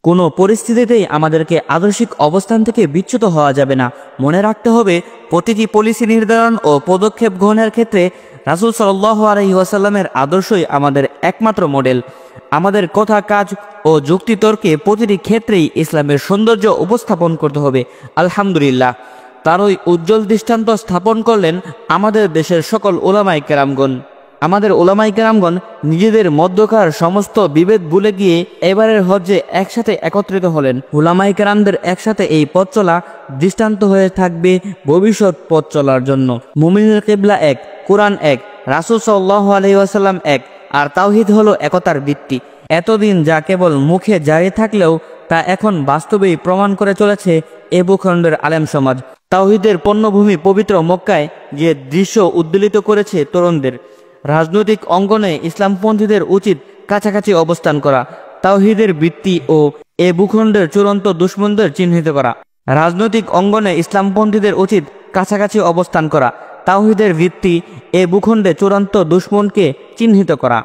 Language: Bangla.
কোনো পরিস্থিতিতেই আমাদেরকে আদর্শিক অবস্থান থেকে বিচ্যুত হওয়া যাবে না। মনে রাখতে হবে, প্রতিটি পলিসি নির্ধারণ ও পদক্ষেপ গ্রহণের ক্ষেত্রে রাসূল সাল্লাল্লাহু আলাইহি ওয়াসাল্লামের আদর্শই আমাদের একমাত্র মডেল। আমাদের কথা, কাজ ও যুক্তিতর্কে প্রতিটি ক্ষেত্রেই ইসলামের সৌন্দর্য উপস্থাপন করতে হবে। আলহামদুলিল্লাহ, তারই উজ্জ্বল দৃষ্টান্ত স্থাপন করলেন আমাদের দেশের সকল উলামায়ে কেরামগণ। আমাদের উলামায়ে কেরামগণ নিজেদের মধ্যকার সমস্ত বিভেদ ভুলে গিয়ে এবারের হজ্জে একসাথে একত্রিত হলেন। উলামায়ে কেরামদের একসাথে এই পথ চলা দৃষ্টান্ত হয়ে থাকবে ভবিষ্যৎ পথ চলার জন্য। মুমিনের কিবলা এক, কোরআন এক, রাসূল সাল্লাল্লাহু আলাইহি ওয়াসাল্লাম এক, আর তাওহীদ হলো একতার ভিত্তি। এতদিন যা কেবল মুখে জারি থাকলেও তা এখন বাস্তবেই প্রমাণ করে চলেছে এ ভূখণ্ডের আলেম সমাজ। তাওহীদের পণ্যভূমি পবিত্র মক্কায় যে দৃশ্য উদ্বেলিত করেছে তরুণদের। রাজনৈতিক অঙ্গনে ইসলামপন্থীদের উচিত কাছাকাছি অবস্থান করা, তাওহীদের ভিত্তি ও এ ভূখণ্ডের চূড়ান্ত দুশমনদের চিহ্নিত করা। রাজনৈতিক অঙ্গনে ইসলামপন্থীদের উচিত কাছাকাছি অবস্থান করা, তাওহীদের ভিত্তি এ ভূখণ্ডে চূড়ান্ত দুশমনকে চিহ্নিত করা।